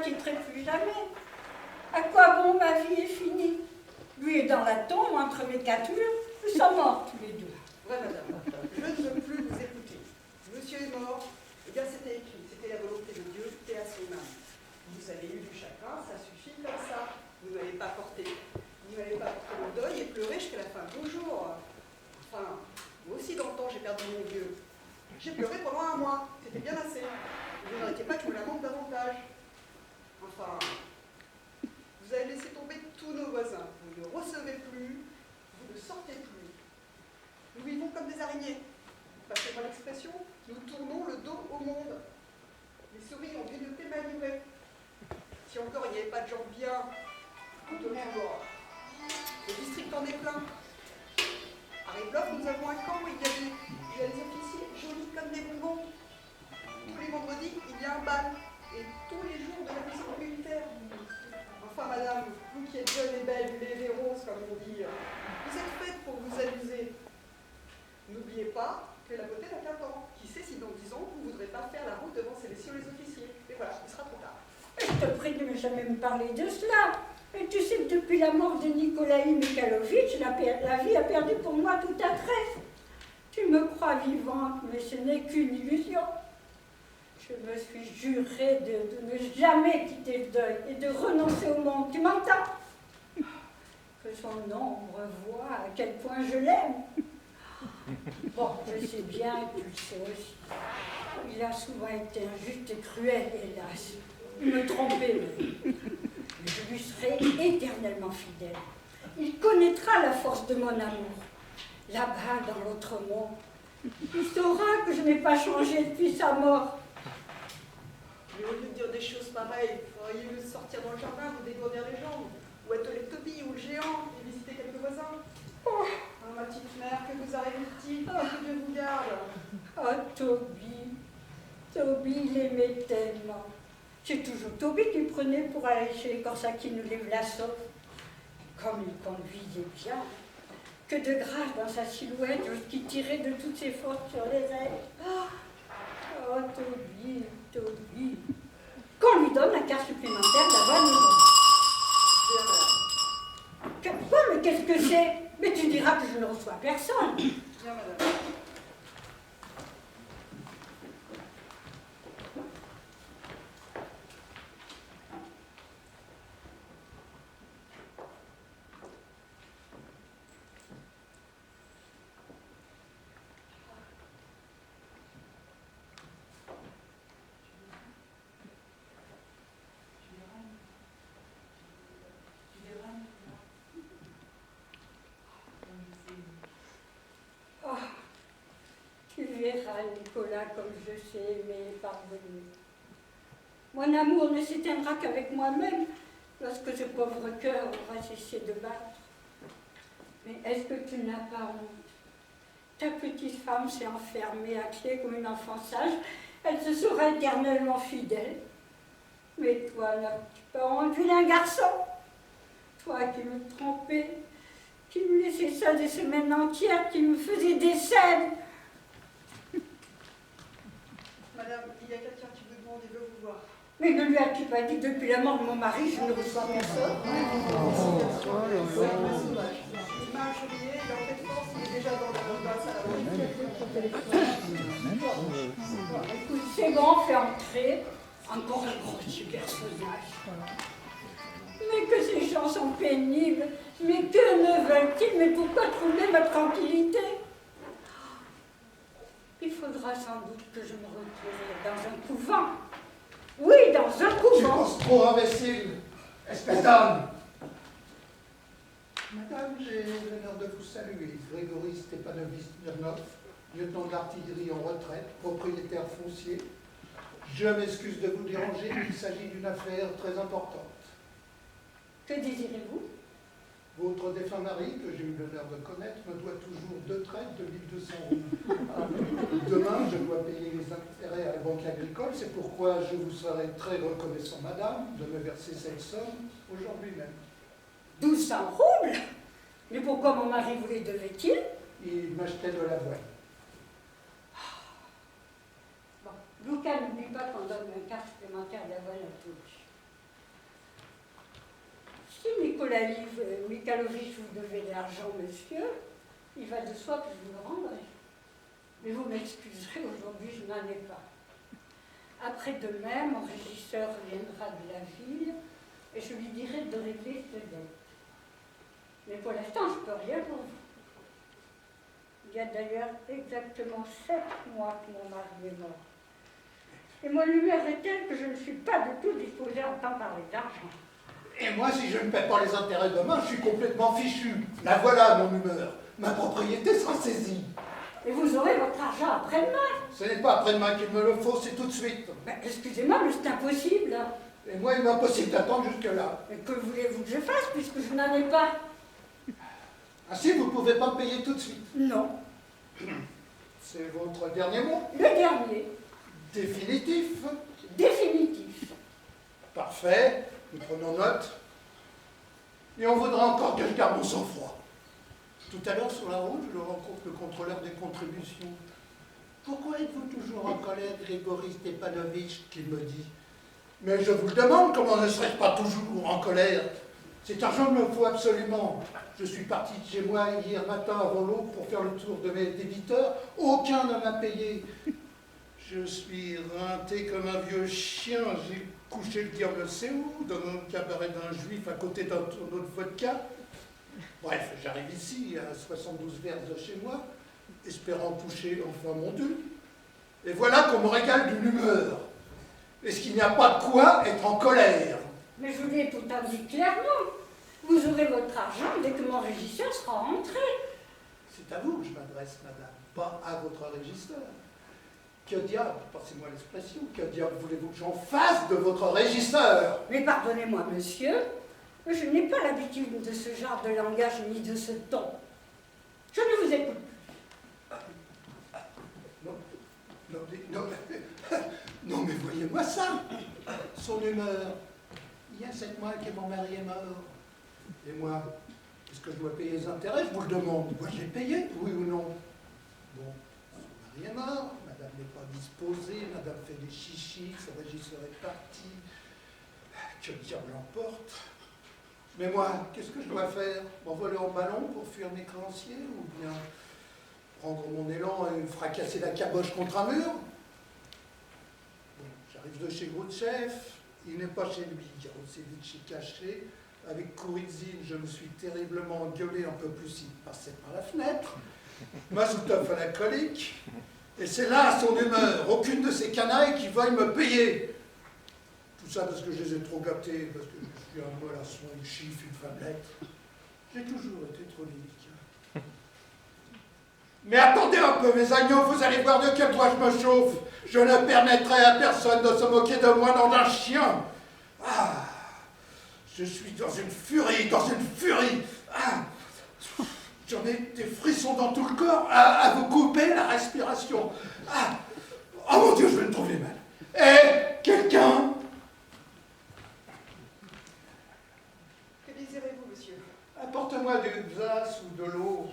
quitterai plus jamais. À quoi bon, ma vie est finie? Lui est dans la tombe, entre mes quatre murs, nous sommes morts tous les deux. Ouais, madame, je ne veux plus vous écouter. Monsieur est mort, eh bien c'était écrit, c'était la volonté de Dieu, paix à son âme. Vous avez eu du chagrin, ça suffit comme ça. Vous n'allez pas porter le deuil et pleurer jusqu'à la fin de vos jours. Enfin, moi aussi dans le temps j'ai perdu mon vieux. J'ai pleuré pendant un mois, c'était bien assez. Vous n'arrêtez pas que je me lamente davantage. Enfin, vous avez laissé tomber tous nos voisins. Vous ne recevez plus, vous ne sortez plus. Nous vivons comme des araignées. Passez-moi l'expression, nous tournons le dos au monde. Les souris ont grignoté ma durée. Si encore il n'y avait pas de gens bien, autour. Le district en est plein. À Rébloff, nous avons un camp où il y a des officiers jolis comme des bonbons. Tous les vendredis, il y a un bal. Et tous les jours de la musique militaire. Enfin, madame, vous qui êtes jeune et belle, les roses, comme on dit, vous êtes faite pour vous amuser. N'oubliez pas que la beauté n'a qu'un temps. Qui sait si dans 10 ans, vous ne voudrez pas faire la route devant ces messieurs les officiers. Et voilà, il sera trop tard. Je te prie de ne jamais me parler de cela. Et tu sais que depuis la mort de Nikolaï Mikhailovitch, la vie a perdu pour moi tout attrait. Tu me crois vivante, mais ce n'est qu'une illusion. Je me suis juré de ne jamais quitter le deuil et de renoncer au monde. Tu m'entends? Que son ombre voit à quel point je l'aime. Bon, je sais bien, tu le sais aussi. Il a souvent été injuste et cruel, hélas. Il me trompait, mais je lui serai éternellement fidèle. Il connaîtra la force de mon amour. Là-bas, dans l'autre monde, il saura que je n'ai pas changé depuis sa mort. Mais au lieu de dire des choses pareilles, vous auriez mieux sortir dans le jardin, vous dégourdir les jambes, ou atteler Toby ou le géant, et visiter quelques voisins. Oh, ma petite mère, que vous arrive-t-il? Que Dieu vous garde. Ah, Toby l'aimait tellement. C'est toujours Toby qui prenait pour aller chez les Corsakines ou les Vlasov. Comme il conduisait bien, que de grâce dans sa silhouette, qui tirait de toutes ses forces sur les ailes. Oh, Toby. Qu'on lui donne un quart supplémentaire d'avoir nous. Quoi, mais qu'est-ce que c'est? Mais tu diras que je ne reçois personne. Bien, madame. Tu verras, Nicolas, comme je sais aimer et pardonner. Mon amour ne s'éteindra qu'avec moi-même, lorsque ce pauvre cœur aura cessé de battre. Mais est-ce que tu n'as pas honte? Ta petite femme s'est enfermée à clé comme une enfant sage. Elle se sera éternellement fidèle. Mais toi, n'as-tu pas honte, vilain garçon? Toi qui me trompais, qui me laissais seule des semaines entières, qui me faisais des scènes. Madame, il y a quelqu'un qui vous demande et veut vous voir. Mais ne lui as-tu pas dit que depuis la mort de mon mari, je ne reçois personne? Il m'a achevé, il a fait force, il est déjà dans la salle à manger. Écoute, c'est bon, fais entrer. Encore un gros personnage. Mais que ces gens sont pénibles. Mais que ne veulent-ils? Mais pourquoi troubler ma tranquillité? Il faudra sans doute que je me retrouve dans un couvent. Oui, dans un Tu couvent. penses trop, imbécile, espèce d'âne. Madame, j'ai l'honneur de vous saluer. Grégory Stepanovitch Smirnov, lieutenant de l'artillerie en retraite, propriétaire foncier. Je m'excuse de vous déranger, il s'agit d'une affaire très importante. Que désirez-vous? Votre défunt mari, que j'ai eu l'honneur de connaître, me doit toujours 2 traites de 1200 roubles. Demain, je dois payer les intérêts à la Banque agricole. C'est pourquoi je vous serai très reconnaissant, madame, de me verser cette somme aujourd'hui même. 1200 roubles? Mais pourquoi mon mari vous les devait-il? Il m'achetait de l'avoine. Bon, Lucas, n'oublie pas qu'on donne un quart supplémentaire d'avoine à tous. Nikolai Mikhailovitch vous devez de l'argent, monsieur, il va de soi que je vous le rendrai. Mais vous m'excuserez, aujourd'hui je n'en ai pas. Après-demain, mon régisseur viendra de la ville et je lui dirai de régler cette dette. Mais pour l'instant, je ne peux rien pour vous. Il y a d'ailleurs exactement 7 mois que mon mari est mort. Et mon humeur est telle que je ne suis pas du tout disposée à entendre parler d'argent. Et moi, si je ne paie pas les intérêts demain, je suis complètement fichu. La voilà, mon humeur. Ma propriété sera saisie. Et vous aurez votre argent après-demain. Ce n'est pas après-demain qu'il me le faut, c'est tout de suite. Ben, excusez-moi, mais c'est impossible. Et moi, il m'est impossible d'attendre jusque-là. Mais que voulez-vous que je fasse, puisque je n'en ai pas? Ah si, vous ne pouvez pas me payer tout de suite. Non. C'est votre dernier mot? Le dernier. Définitif? Définitif. Parfait, nous prenons note. Et on voudra encore que je garde mon sang-froid. Tout à l'heure, sur la route, je rencontre le contrôleur des contributions. Pourquoi êtes-vous toujours en colère, Grigory Stepanovitch, qu'il me dit? Mais je vous le demande, comment ne serais-je pas toujours en colère? Cet argent me le faut absolument. Je suis parti de chez moi hier matin avant l'aube pour faire le tour de mes débiteurs. Aucun ne m'a payé. Je suis rinté comme un vieux chien. J'ai couché le diable sait où, dans un cabaret d'un juif à côté d'un tonneau de vodka. Bref, j'arrive ici, à 72 verres de chez moi, espérant toucher enfin mon dû. Et voilà qu'on me régale d'une humeur. Est-ce qu'il n'y a pas de quoi être en colère? Mais je vous l'ai pourtant dit clairement. Vous aurez votre argent dès que mon régisseur sera rentré. C'est à vous que je m'adresse, madame, pas à votre régisseur. Que diable, passez-moi l'expression, que diable voulez-vous que j'en fasse de votre régisseur? Mais pardonnez-moi, monsieur, je n'ai pas l'habitude de ce genre de langage ni de ce ton. Je ne vous écoute plus. Non, mais voyez-moi ça, son humeur. Il y a 7 mois que mon mari est mort. Et moi, est-ce que je dois payer les intérêts? Je vous le demande. Moi, j'ai payé, oui ou non? Bon, son mari est mort, madame n'est pas disposée, madame fait des chichis, son régisseur est parti. Que le diable l'emporte. Mais moi, qu'est-ce que je dois faire? M'envoler en ballon pour fuir mes créanciers? Ou bien prendre mon élan et fracasser la caboche contre un mur? Bon, j'arrive de chez Groutchev, il n'est pas chez lui, Garotsevitch est caché. Avec Kourizine, je me suis terriblement engueulé, un peu plus il passait par la fenêtre. Mazoutov à la colique. Et c'est là son humeur, aucune de ces canailles qui veuillent me payer. Tout ça parce que je les ai trop gâtés, parce que je suis un mollasson, une chiffre, une femmelette. J'ai toujours été trop délicat. Mais attendez un peu, mes agneaux, vous allez voir de quel bois je me chauffe. Je ne permettrai à personne de se moquer de moi dans un chien. Ah, je suis dans une furie, Ah, j'en ai des frissons dans tout le corps à vous couper la respiration. Ah, oh mon Dieu, je vais me trouver mal. Eh, quelqu'un? Que désirez-vous, monsieur? Apporte-moi du Xas ou de l'eau.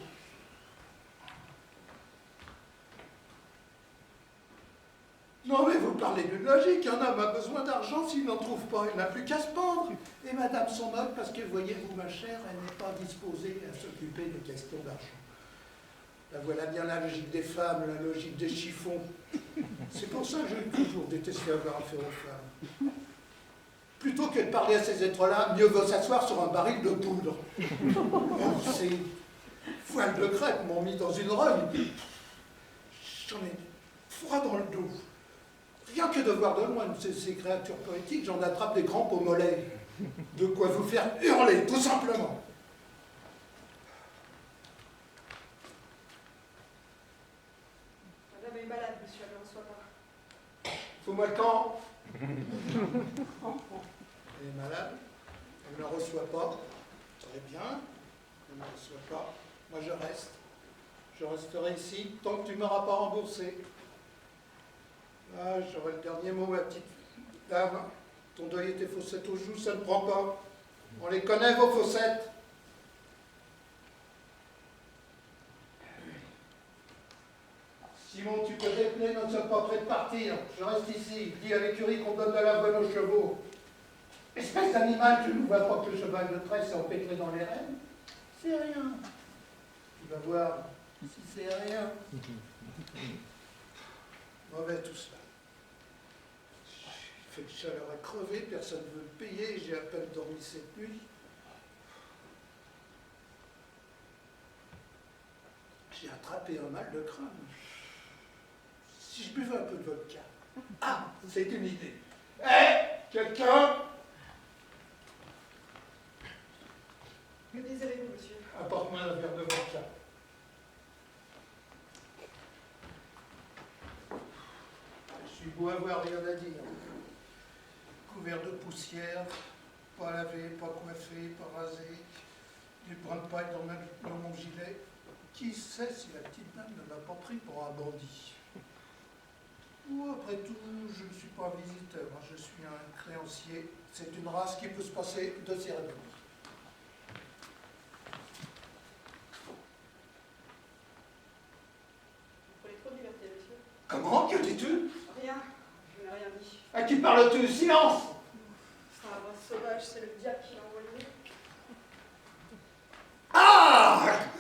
Non mais vous parlez d'une logique, un homme a besoin d'argent, s'il n'en trouve pas, il n'a plus qu'à se pendre. Et madame s'en moque parce que, voyez-vous ma chère, elle n'est pas disposée à s'occuper des questions d'argent. La voilà bien la logique des femmes, la logique des chiffons. C'est pour ça que j'ai toujours détesté avoir affaire aux femmes. Plutôt que de parler à ces êtres-là, mieux vaut s'asseoir sur un baril de poudre. Oh, ces voiles de crêpe m'ont mis dans une rogne. J'en ai froid dans le dos. Rien que de voir de loin ces créatures poétiques, j'en attrape des crampes aux mollets. De quoi vous faire hurler, tout simplement. Madame est malade, monsieur, elle ne reçoit pas. Fous-moi le camp. Elle est malade, elle ne reçoit pas. Très bien, elle ne reçoit pas. Moi je reste. Je resterai ici tant que tu ne m'auras pas remboursé. Ah, j'aurai le dernier mot, ma petite dame. Ton deuil et tes fossettes aux joues, ça ne prend pas. On les connaît, vos fossettes. Simon, tu peux dépeler, nous ne sommes pas prêts de partir. Je reste ici. Dis à l'écurie qu'on donne de la bonne aux chevaux. Espèce d'animal, tu ne vois pas que le cheval de tresse est empêtré dans les rênes? C'est rien. Tu vas voir si c'est rien. Mauvais tout cela. Il fait une chaleur à crever, personne ne veut le payer, j'ai à peine dormi cette nuit. J'ai attrapé un mal de crâne. Si je buvais un peu de vodka. Ah, c'est une idée. Hé, quelqu'un? Que désirez-vous, monsieur? Apporte-moi un verre de vodka. Je suis beau avoir rien à dire. Couvert de poussière, pas lavé, pas coiffé, pas rasé, du brin de paille dans mon gilet. Qui sait si la petite dame ne m'a pas pris pour un bandit? Ou après tout, je ne suis pas un visiteur, hein, je suis un créancier. C'est une race qui peut se passer de cérémonie. Vous prenez trop de liberté, monsieur? Comment? Que dis-tu? Rien, je n'ai rien dit. À qui parles-tu? Silence! C'est un race sauvage, c'est le diable qui l'a envoyé.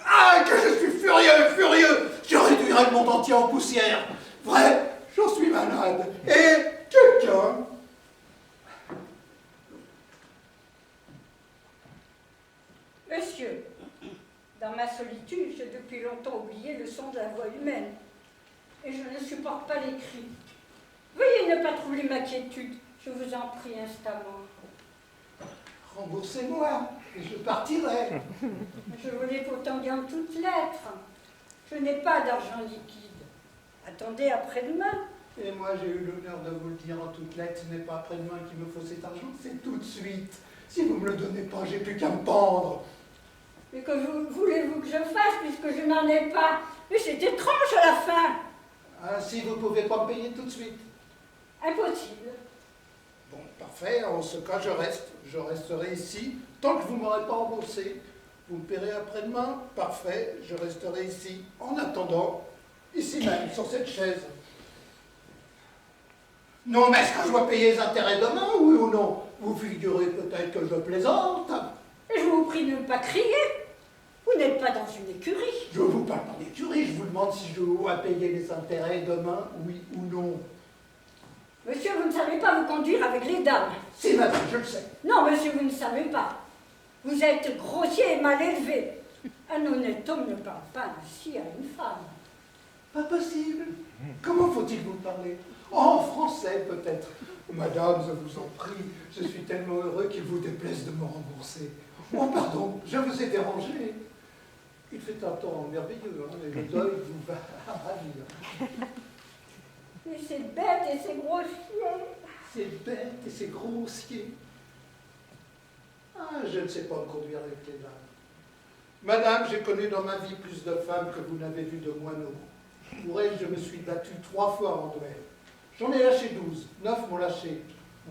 Ah, que je suis furieux, furieux! Je réduirai le monde entier en poussière. Vrai, j'en suis malade. Et quelqu'un? Monsieur, dans ma solitude, j'ai depuis longtemps oublié le son de la voix humaine. Et je ne supporte pas les cris. Veuillez ne pas troubler ma quiétude, je vous en prie instamment. Remboursez-moi, et je partirai. Je vous l'ai pourtant dit en toutes lettres. Je n'ai pas d'argent liquide. Attendez après-demain. Et moi, j'ai eu l'honneur de vous le dire en toutes lettres, ce n'est pas après-demain qu'il me faut cet argent, c'est tout de suite. Si vous ne me le donnez pas, j'ai plus qu'à me pendre. Mais que voulez-vous que je fasse puisque je n'en ai pas? Mais c'est étrange à la fin. Ainsi, vous ne pouvez pas me payer tout de suite. Impossible. Bon, parfait, en ce cas, je reste. Je resterai ici tant que vous ne m'aurez pas remboursé. Vous me paierez après-demain, parfait, je resterai ici. En attendant, ici même, sur cette chaise. Non, mais est-ce que je dois payer les intérêts demain, oui ou non? Vous figurez peut-être que je plaisante. Et je vous prie de ne pas crier. Vous n'êtes pas dans une écurie. Je ne vous parle pas d'écurie, je vous demande si je dois payer les intérêts demain, oui ou non. Monsieur, vous ne savez pas vous conduire avec les dames. Si, madame, je le sais. Non, monsieur, vous ne savez pas. Vous êtes grossier et mal élevé. Un honnête homme ne parle pas ainsi à une femme. Pas possible. Comment faut-il vous parler? En français, peut-être. Madame, je vous en prie, je suis tellement heureux qu'il vous déplaise de me rembourser. Oh, pardon, je vous ai dérangé. Il fait un temps merveilleux, hein, et le deuil vous va ravir. Mais c'est bête et c'est grossier. C'est bête et c'est grossier. Ah, je ne sais pas me conduire avec les dames. Madame, j'ai connu dans ma vie plus de femmes que vous n'avez vu de moineaux. Pour elles, je me suis battu 3 fois en duel. J'en ai lâché 12, 9 m'ont lâché.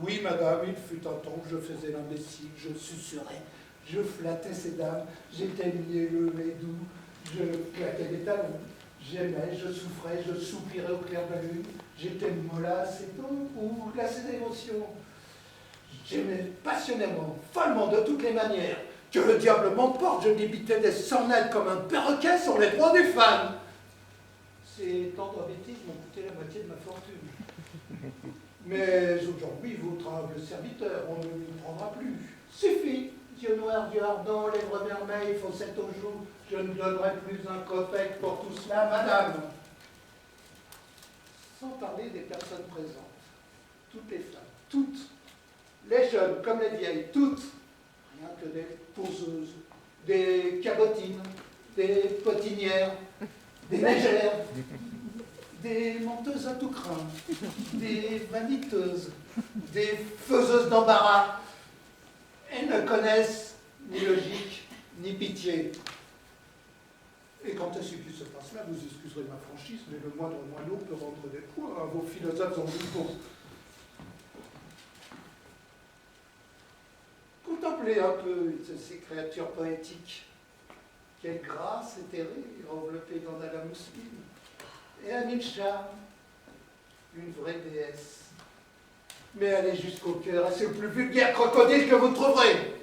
Oui, madame, il fut un temps où je faisais l'imbécile, je susurrais, je flattais ces dames, j'étais mielleux et doux, je claquais des talons, j'aimais, je souffrais, je soupirais au clair de la lune, j'étais mollasse et doux ou glacé d'émotion. J'aimais passionnément, follement, de toutes les manières. Que le diable m'emporte, je débitais des sornettes comme un perroquet sur les droits des femmes. Ces tendres bêtises m'ont coûté la moitié de ma fortune. Mais aujourd'hui, votre humble serviteur, on ne nous prendra plus. Suffit, yeux noirs, yeux ardents, lèvres vermeilles, fossettes aux joues, je ne donnerai plus un copec pour tout cela, madame. Sans parler des personnes présentes, toutes les femmes, toutes, les jeunes comme les vieilles, toutes, rien que des poseuses, des cabotines, des potinières, des mégères, des menteuses à tout crin, des vaniteuses, des faiseuses d'embarras. Elles ne connaissent ni logique, ni pitié. Et quand ainsi qu'il se passe là, vous excuserez ma franchise, mais le moindre moineau peut rendre des points à vos philosophes en jupons. Contemplez un peu ces créatures poétiques. Quelle grâce éthérée, enveloppée dans de la mousseline. Et à mille charmes, une vraie déesse. mais allez jusqu'au cœur, et c'est le plus vulgaire crocodile que vous trouverez.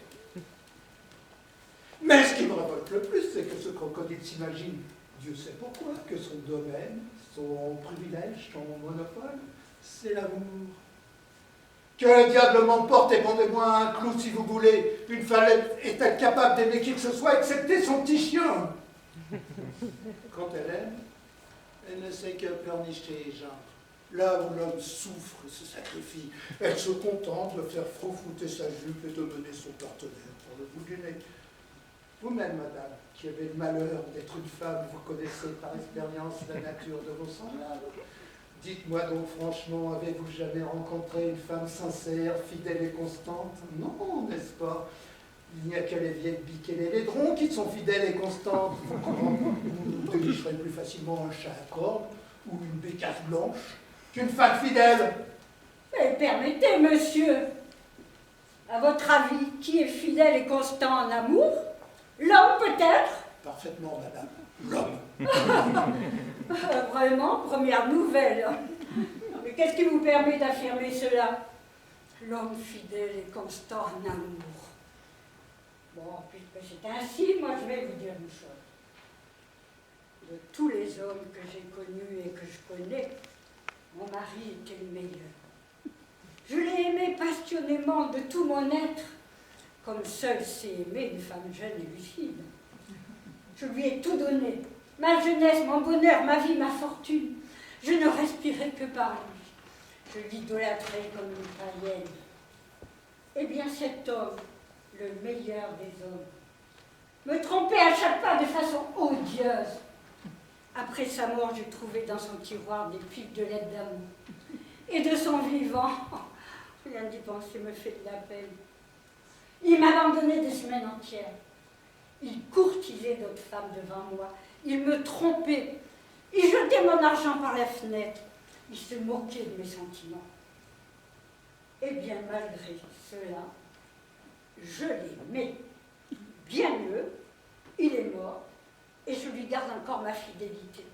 Mais ce qui me révolte le plus, c'est que ce crocodile s'imagine, Dieu sait pourquoi, que son domaine, son privilège, son monopole, c'est l'amour. Que le diable m'emporte et pendez-moi un clou si vous voulez. Une femme est incapable d'aimer qui que ce soit, excepté son petit chien. Quand elle aime, elle ne sait que pleurnicher et geindre. Là où l'homme souffre et se sacrifie, elle se contente de faire froufouter sa jupe et de mener son partenaire pour le bout du nez. Vous-même, madame, qui avez le malheur d'être une femme, vous connaissez par expérience la nature de vos semblables. Dites-moi donc franchement, avez-vous jamais rencontré une femme sincère, fidèle et constante? Non, n'est-ce pas? Il n'y a que les vieilles biques et les laidrons qui sont fidèles et constantes. Vous délicherez plus facilement un chat à cordes ou une bécasse blanche qu'une femme fidèle. Mais permettez, monsieur, à votre avis, qui est fidèle et constant en amour? L'homme, peut-être? Parfaitement, madame. L'homme. Vraiment, première nouvelle. Mais qu'est-ce qui vous permet d'affirmer cela? L'homme fidèle et constant en amour. Bon, puisque c'est ainsi, moi je vais vous dire une chose. De tous les hommes que j'ai connus et que je connais, mon mari était le meilleur. Je l'ai aimé passionnément de tout mon être, comme seul sait aimer une femme jeune et lucide. Je lui ai tout donné, ma jeunesse, mon bonheur, ma vie, ma fortune. Je ne respirais que par lui. Je l'idolâtrais comme une païenne. Eh bien cet homme, le meilleur des hommes, me trompait à chaque pas de façon odieuse. Après sa mort, j'ai trouvé dans son tiroir des piles de lettres d'amour. Et de son vivant, rien d'y penser me fait de la peine. Il m'abandonnait des semaines entières. Il courtisait d'autres femmes devant moi. Il me trompait. Il jetait mon argent par la fenêtre. Il se moquait de mes sentiments. Eh bien, malgré cela, je l'aimais. Bien mieux, il est mort et je lui garde encore ma fidélité.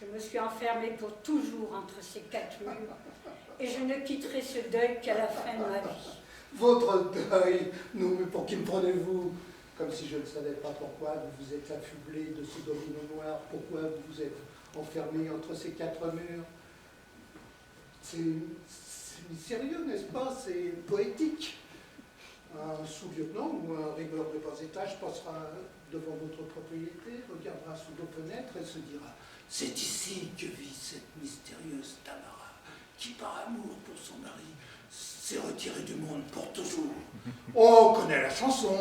Je me suis enfermée pour toujours entre ces quatre murs et je ne quitterai ce deuil qu'à la fin de ma vie. Votre deuil, non, mais pour qui me prenez-vous? Comme si je ne savais pas pourquoi vous vous êtes affublé de ce domino noir, pourquoi vous vous êtes enfermé entre ces quatre murs. C'est mystérieux, n'est-ce pas? C'est poétique. Un sous-lieutenant ou un rigueur de bas étage passera devant votre propriété, regardera sous vos fenêtres et se dira « C'est ici que vit cette mystérieuse Tamara, qui par amour pour son mari s'est retirée du monde pour toujours. » On connaît la chanson.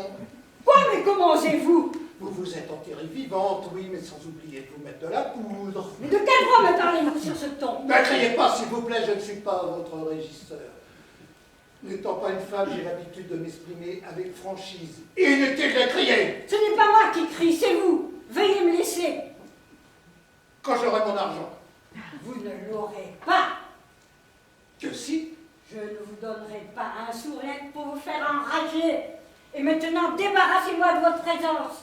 Quoi, mais comment osez-vous? Vous vous êtes enterrée vivante, oui, mais sans oublier de vous mettre de la poudre. Mais de quel droit me parlez-vous sur ce ton? Ne criez pas, s'il vous plaît, je ne suis pas votre régisseur. N'étant pas une femme, j'ai l'habitude de m'exprimer avec franchise. Inutile de crier! Ce n'est pas moi qui crie, c'est vous. Veuillez me laisser. Quand j'aurai mon argent. Vous ne l'aurez pas. Que si? Je ne vous donnerai pas un sourire pour vous faire enrager. Et maintenant, débarrassez-moi de votre présence.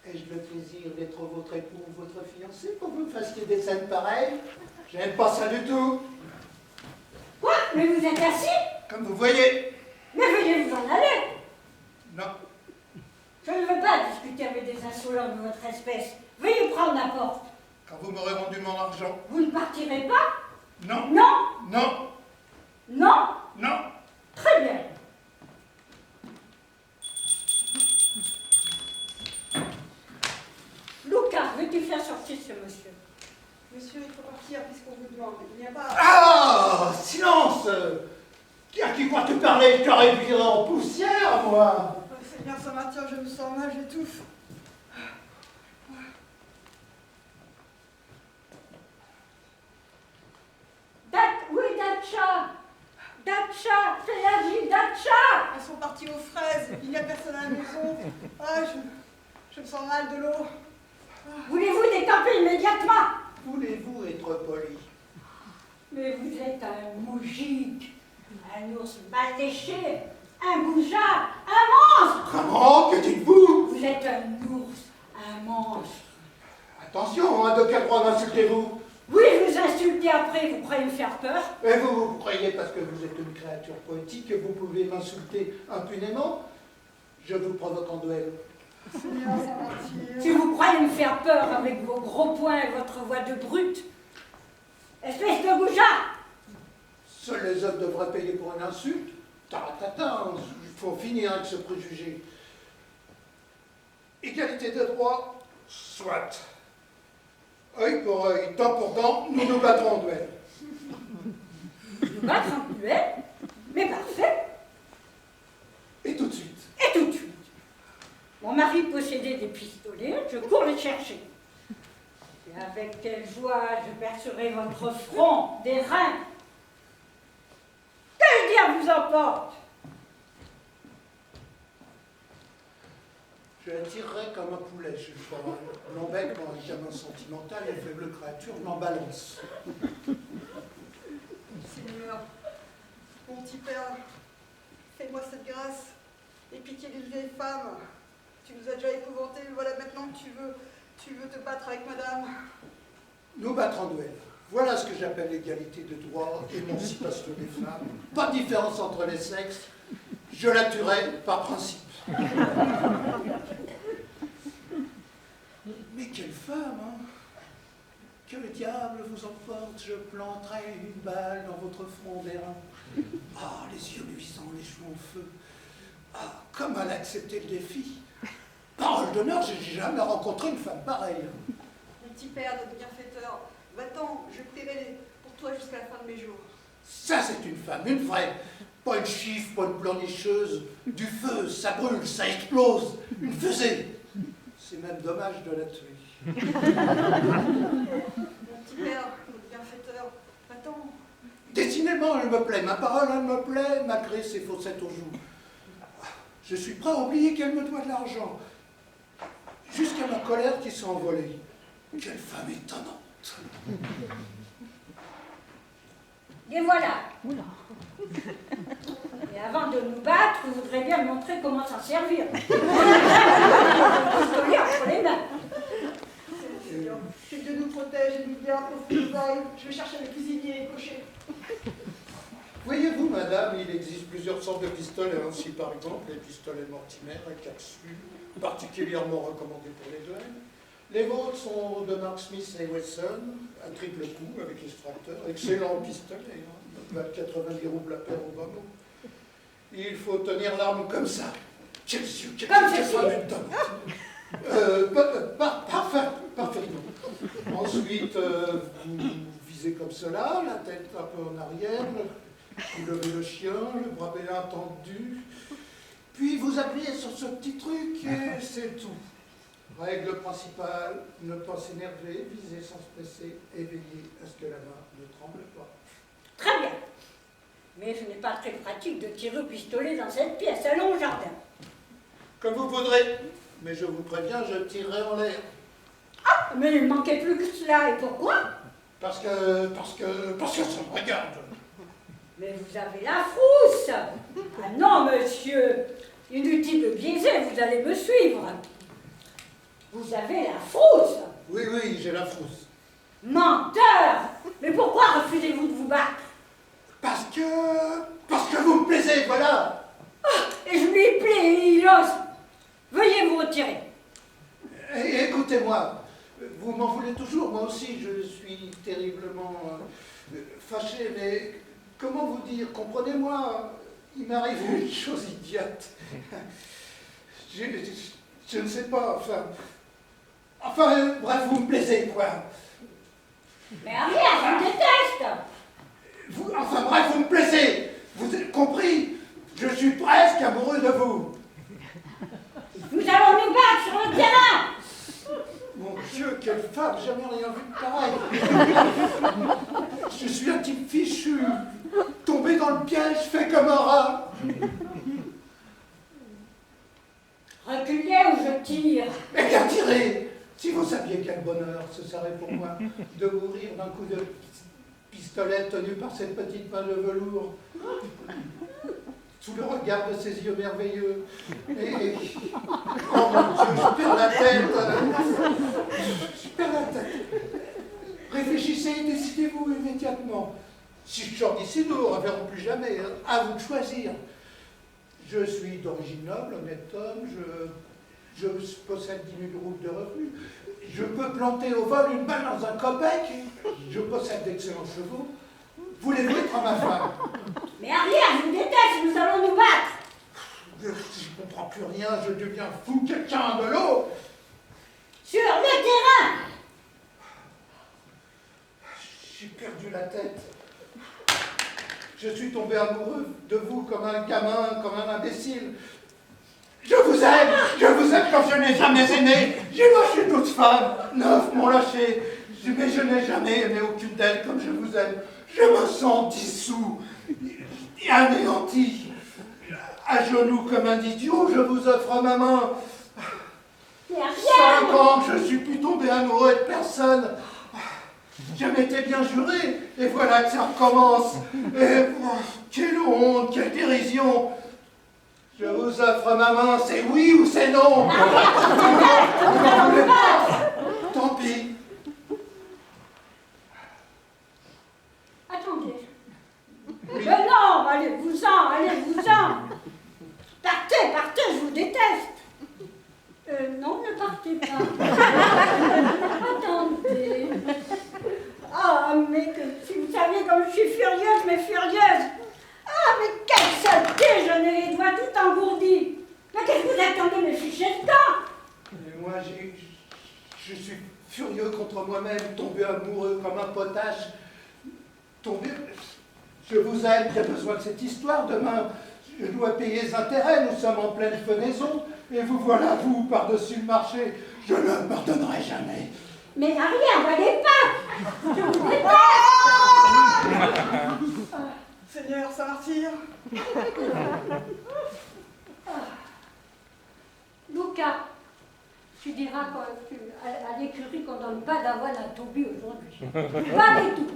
Ai-je le plaisir d'être votre époux ou votre fiancé pour que vous fassiez des scènes pareilles? J'aime pas ça du tout. Quoi? Mais vous êtes assis? Comme vous voyez. Mais veuillez vous en aller. Non. Je ne veux pas discuter avec des insolents de votre espèce. Veuillez prendre la porte. Quand vous m'aurez rendu mon argent. Vous ne partirez pas? Non. Non? Non. Non? Non. Très bien. Lucas, veux-tu faire sortir ce monsieur? Monsieur, il faut partir puisqu'on vous demande. Il n'y a pas... Ah! Silence! À qui crois-tu parler? Je t'aurais viré en poussière, moi! Seigneur Saint-Matthieu, je me sens mal, j'étouffe. Où est Datcha? Datcha, c'est la ville Datcha! Elles sont parties aux fraises, il n'y a personne à la maison. Ah, je me sens mal de l'eau. Voulez-vous décamper immédiatement? Voulez-vous être poli? Mais vous êtes un moujik, un ours mal léché, un goujat, un monstre! Comment? Que dites-vous? Vous êtes un ours, un monstre. Attention, hein, de quel droit m'insultez-vous? Oui, je vous insulte m'insulter après, vous croyez me faire peur? Et vous croyez, parce que vous êtes une créature poétique, que vous pouvez m'insulter impunément? Je vous provoque en duel. Seigneur Saint-Martyr. Si vous croyez me faire peur avec vos gros poings et votre voix de brute, espèce de goujat! Seuls les hommes devraient payer pour une insulte? Taratata, il faut finir avec ce préjugé. Égalité de droit, soit. Œil pour œil, dent pour dent, nous nous battrons en duel. Nous battre en duel? Mais parfait! Et tout de suite. Et tout de suite. Mon mari possédait des pistolets, je cours les chercher. Et avec quelle joie je percerai votre front, des reins. Quel diable vous emporte? Je la tirerai comme un poulet, je crois. L'embête, quand un gamin sentimental, les faibles créatures m'en balance. Seigneur, mon petit père, fais-moi cette grâce. Aie pitié d'une vieille femme. Tu nous as déjà épouvantés, voilà maintenant que tu veux te battre avec madame. Nous battre en duel. Voilà ce que j'appelle l'égalité de droit, émancipation des femmes. Pas de différence entre les sexes. Je la tuerai par principe. Mais quelle femme, hein? Que le diable vous emporte, je planterai une balle dans votre front d'airain. Ah, les yeux luisants, les cheveux en feu. Ah, comme elle a accepté le défi. Parole d'honneur, j'ai jamais rencontré une femme pareille. Mon petit père, notre bienfaiteur, va-t'en, je prierai pour toi jusqu'à la fin de mes jours. Ça, c'est une femme, une vraie. Pas une chiffre, pas une pleurnicheuse. Du feu, ça brûle, ça explose. Une fusée. C'est même dommage de la tuer. Mon petit père, notre bienfaiteur, va-t'en. Décidément, elle me plaît. Ma parole, elle me plaît, malgré ses fossettes aux joues. Je suis prêt à oublier qu'elle me doit de l'argent. Jusqu'à ma colère qui s'est envolée. Quelle femme étonnante. Et voilà. Et avant de nous battre, vous voudrez bien me montrer comment s'en servir. Pistolet entre les mains. Seigneur, que Dieu nous protège et nous garde pour que nous aillons. Je vais chercher le cuisinier et le cocher. Voyez-vous, madame, il existe plusieurs sortes de pistolets. Ainsi, par exemple, les pistolets Mortimer à capsule, particulièrement recommandés pour les duels. Les vôtres sont de marque Smith et Wesson, à triple coup, avec extracteur. Excellent pistolet, hein. 80 roubles la paire au bas mot. Il faut tenir l'arme comme ça. Quel yeux, quelle femme étonnante. Parfaitement. Ensuite, vous visez comme cela, la tête un peu en arrière, vous levez le chien, le bras bien tendu, puis vous appuyez sur ce petit truc et c'est tout. Règle principale, ne pas s'énerver, viser sans se presser et veiller à ce que la main ne tremble pas. Très bien. Mais ce n'est pas très pratique de tirer au pistolet dans cette pièce. Allons au jardin. Comme vous voudrez, mais je vous préviens, je tirerai en l'air. Ah, mais il ne manquait plus que cela. Et pourquoi? Parce que ça me regarde. Mais vous avez la frousse. Ah non, monsieur. Inutile de biaiser, vous allez me suivre. Vous avez la frousse. Oui, oui, j'ai la frousse. Menteur. Mais pourquoi refusez-vous de vous battre? Parce que vous me plaisez, voilà. Ah, et je lui plais et il ose. Veuillez vous retirer. Et écoutez-moi, vous m'en voulez toujours, moi aussi je suis terriblement fâché, mais comment vous dire, comprenez-moi, il m'arrive une chose idiote. Je ne sais pas, enfin, bref, vous me plaisez, quoi. Mais Ariel, je vous déteste. Enfin bref, vous me plaisez, vous avez compris, je suis presque amoureux de vous. Nous allons nous battre sur le terrain. Mon Dieu, quelle femme, jamais rien vu de pareil. Je suis un type fichu, tombé dans le piège, fait comme un rat. Reculez ou je tire. Eh bien, tirez. Si vous saviez quel bonheur ce serait pour moi de mourir d'un coup de pistolet tenu par cette petite main de velours, sous le regard de ses yeux merveilleux. Et... oh mon Dieu, je perds la tête. Je perds la tête. Réfléchissez et décidez-vous immédiatement. Si je sors d'ici, nous ne le reverrons plus jamais. À vous de choisir. Je suis d'origine noble, honnête homme, je possède 10 000 roubles de revenus. Je peux planter au vol une balle dans un copec. Je possède d'excellents chevaux. Voulez-vous être ma femme? Mais Ariel, je vous déteste, nous allons nous battre. Je ne comprends plus rien, je deviens fou, quelqu'un de l'eau. Sur le terrain. J'ai perdu la tête. Je suis tombé amoureux de vous comme un gamin, comme un imbécile. Je vous aime comme je n'ai jamais aimé. J'ai lâché d'autres femmes, 9 m'ont lâché, mais je n'ai jamais aimé aucune d'elles comme je vous aime. Je me sens dissous, et anéanti, à genoux comme un idiot, je vous offre ma main. Mais Ariel. 5 ans que je suis plus tombé amoureux de personne. Je m'étais bien juré, et voilà que ça recommence. Et quelle honte, quelle dérision. Je vous offre ma main, c'est oui ou c'est non. Tant pis. Attendez. Mais non, allez-vous-en. Partez, je vous déteste. Non, ne partez pas. Attendez. Ah, mais si vous saviez comme je suis furieuse, mais furieuse. Ah, mais quelle saleté, j'en ai les doigts tout engourdis. Mais qu'est-ce que vous attendez, mes fichés de camp? Et moi, je suis furieux contre moi-même, tombé amoureux comme un potache. Je vous aime, j'ai besoin de cette histoire demain. Je dois payer les intérêts, nous sommes en pleine fenaison. Et vous voilà, vous, par-dessus le marché. Je ne pardonnerai jamais. Mais Ariel, n'allez pas. Je vous déteste. Seigneur Saint-Martyr. Luca, tu diras à l'écurie qu'on donne pas d'avoine à Toby aujourd'hui. Pas du tout.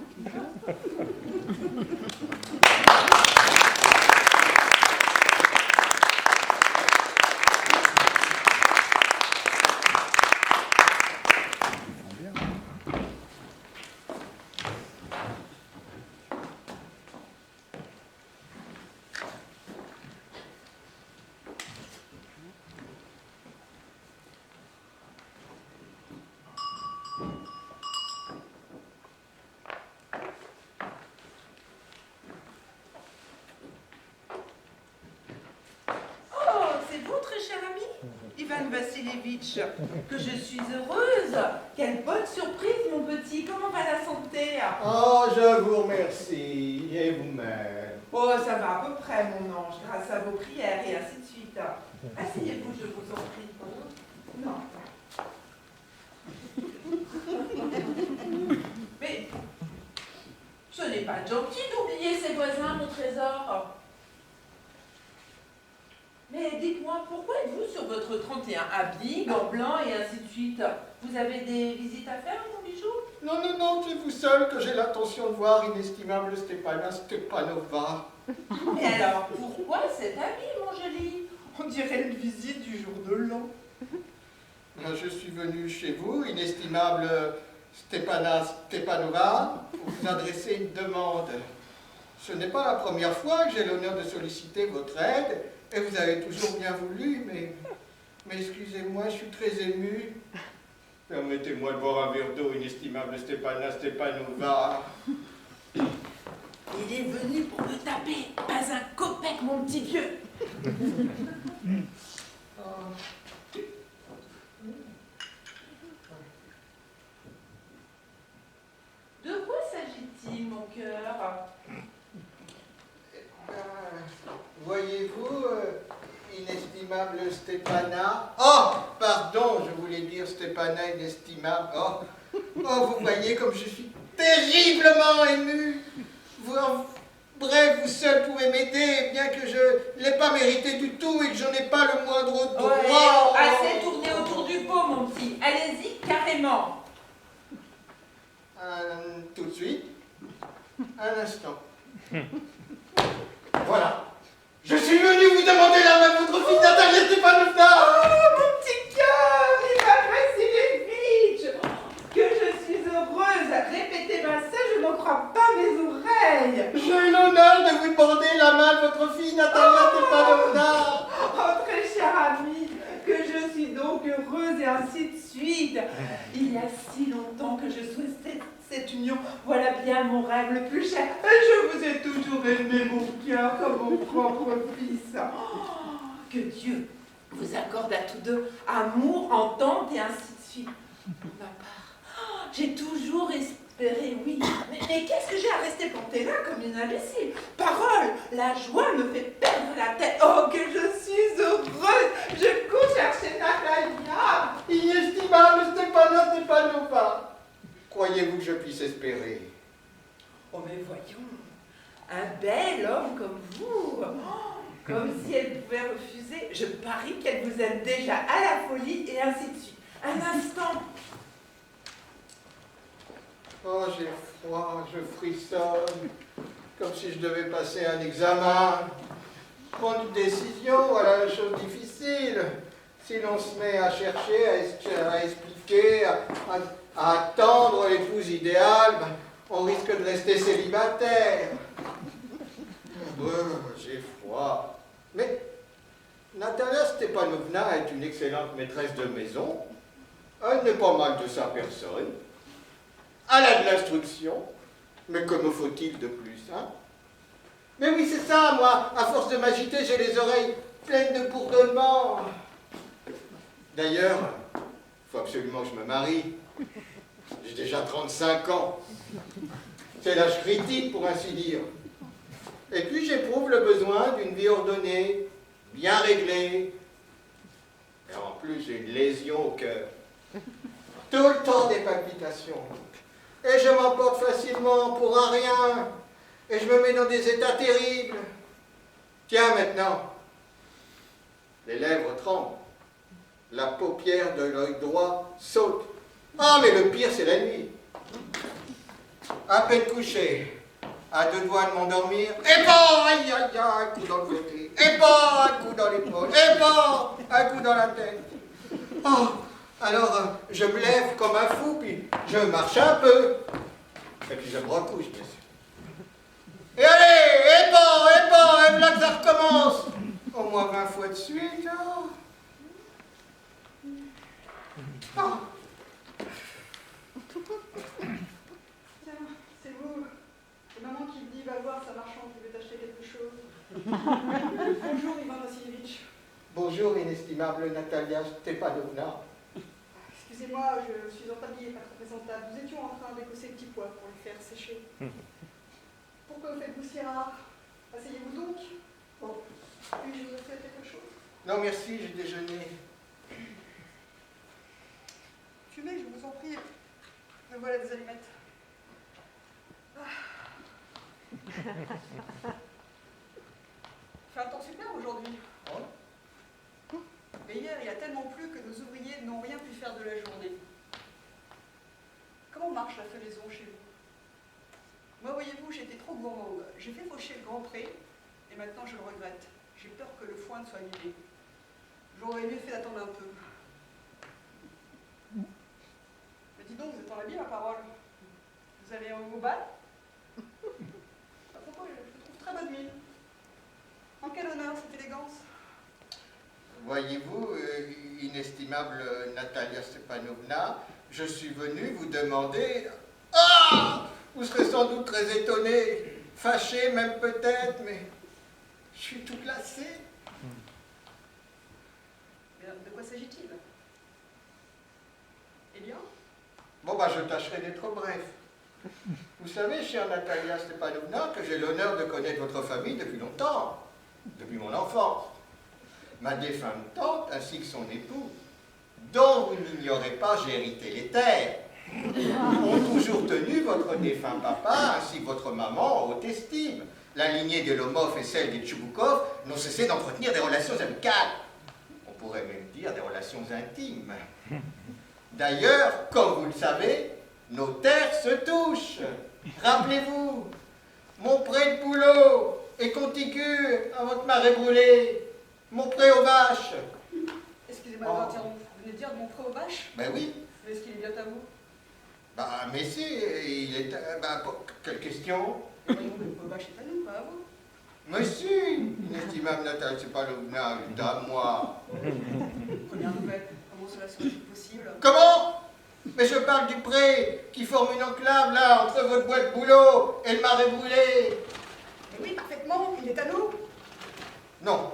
Ivan Vassilievitch, que je suis heureuse. Quelle bonne surprise, mon petit. Comment va la santé? Oh, je vous remercie. Et vous-même? Oh, ça va à peu près, mon ange, grâce à vos prières et ainsi de suite. Asseyez-vous, je vous en prie. Non. Mais ce n'est pas gentil d'oublier ses voisins, mon trésor. Mais dites-moi, pourquoi êtes-vous sur votre 31 habillé, gants blancs et ainsi de suite? Vous avez des visites à faire, mon bijou? Non, non, non, c'est vous seul que j'ai l'intention de voir, inestimable Stépana Stepanova. Mais alors, pourquoi cet habit, mon joli? On dirait une visite du jour de l'an. Je suis venu chez vous, inestimable Stépana Stepanova, pour vous adresser une demande. Ce n'est pas la première fois que j'ai l'honneur de solliciter votre aide, et vous avez toujours bien voulu, mais excusez-moi, je suis très ému. Permettez-moi de boire un verre d'eau, inestimable Stépana Stepanova. Il est venu pour me taper, pas un copec, mon petit vieux. De quoi s'agit-il, mon cœur? Voyez-vous, inestimable Stépana... Oh, pardon, je voulais dire Stépana inestimable. Oh, vous voyez comme je suis terriblement ému. Bref, vous seul pouvez m'aider, bien que je ne l'ai pas mérité du tout et que j'en ai pas le moindre droit. Ouais, assez tourné autour du pot, mon petit. Allez-y, carrément. Tout de suite. Un instant. Voilà. Je suis venu vous demander la main de votre fille Natalia Stepanovna. Oh, mon petit cœur, Ivan Vassilievitch, que je suis heureuse. Répétez Natalia Stepanovna. Oh, très cher ami, que je suis donc heureuse et ainsi de suite. Il y a si longtemps que je souhaitais cette union. Voilà bien mon rêve le plus cher. Et je vous ai toujours aimé, mon cœur, comme mon propre fils. Oh, que Dieu vous accorde à tous deux amour, entente et ainsi de suite. Pour ma part, j'ai toujours espéré, oui. Mais qu'est-ce que j'ai à rester plantée là comme une imbécile? Parole, la joie me fait perdre la tête. Oh, que je suis heureuse. Je cours chercher Natalia. Inestimable Stepana Stepanova. Croyez-vous que je puisse espérer? Oh, mais voyons, un bel homme comme vous. Oh, comme si elle pouvait refuser. Je parie qu'elle vous aime déjà à la folie et ainsi de suite. Un instant. Oh, j'ai froid, je frissonne, comme si je devais passer un examen. Prendre une décision, voilà la chose difficile. Si l'on se met à chercher, à expliquer, à attendre l'épouse idéale, ben, on risque de rester célibataire. J'ai froid. Mais Natalia Stepanovna est une excellente maîtresse de maison. Elle n'est pas mal de sa personne. Elle a de l'instruction. Mais que me faut-il de plus, hein? Mais oui, c'est ça, moi. À force de m'agiter, j'ai les oreilles pleines de bourdonnements. D'ailleurs, il faut absolument que je me marie. J'ai déjà 35 ans. C'est l'âge critique, pour ainsi dire. Et puis, j'éprouve le besoin d'une vie ordonnée, bien réglée. Et en plus, j'ai une lésion au cœur. Tout le temps des palpitations. Et je m'emporte facilement pour un rien. Et je me mets dans des états terribles. Tiens, maintenant. Les lèvres tremblent. La paupière de l'œil droit saute. Ah, mais le pire, c'est la nuit. À peine couché, à deux doigts de m'endormir, et bon, aïe, aïe, aïe, un coup dans le côté, et bon, un coup dans l'épaule, et bon, un coup dans la tête. Oh, alors, je me lève comme un fou, puis je marche un peu, et puis je me recouche, bien sûr. Et allez, et voilà que ça recommence. Au moins 20 fois de suite, oh. Oh. C'est vous. C'est maman qui me dit, va voir sa marchande qui veut t'acheter quelque chose. Bonjour, Ivan Vassilievitch. Bonjour, inestimable Natalia Stepanovna. Excusez-moi, je suis en tablier, pas très présentable. Nous étions en train d'écosser le petit pois pour les faire sécher. Pourquoi vous faites-vous si rare? Asseyez-vous donc. Bon, puis-je vous offrir quelque chose? Non, merci, j'ai déjeuné. Fumez, je vous en prie. Me voilà des allumettes. Fait un temps super aujourd'hui. Oh. Mais hier, il a tellement plu que nos ouvriers n'ont rien pu faire de la journée. Comment marche la felaison chez vous? Moi, voyez-vous, j'étais trop gourmande. J'ai fait faucher le grand pré, et maintenant je le regrette. J'ai peur que le foin soit annulé. J'aurais mieux fait d'attendre un peu. Mais dis donc, vous êtes en habit, ma parole. Vous allez au bal? À propos, je trouve très bonne mine. En quel honneur cette élégance? Voyez-vous, inestimable Natalia Stepanovna, je suis venu vous demander... Ah! Vous serez sans doute très étonné, fâché même peut-être, mais je suis tout glacé. Mais de quoi s'agit-il? Eh bien? Bon, bah, je tâcherai d'être bref. Vous savez, chère Natalia Stepanovna, que j'ai l'honneur de connaître votre famille depuis longtemps, depuis mon enfance. Ma défunte tante ainsi que son époux, dont vous n'ignorez pas, j'ai hérité les terres, ont toujours tenu votre défunt papa ainsi que votre maman en haute estime. La lignée des Lomov et celle des Tchouboukov n'ont cessé d'entretenir des relations amicales. On pourrait même dire des relations intimes. D'ailleurs, comme vous le savez, nos terres se touchent. Rappelez-vous, mon pré de Boulot est contigu à votre marais brûlé, mon pré aux vaches. Excusez-moi de m'interrompre. Vous venez de dire de mon pré aux vaches? Ben oui. Mais est-ce qu'il est bien à vous? Bah, mais si, il est... Bah, quelle question? Le pré aux vaches est à nous, pas à vous. Mais si, inestimable Nathalie Stepanovna, il est à moi. Première nouvelle, comment cela serait possible? Comment? Mais je parle du pré qui forme une enclave là, entre votre boîte boulot et le marais brûlé. Mais oui, parfaitement, il est à nous. Non,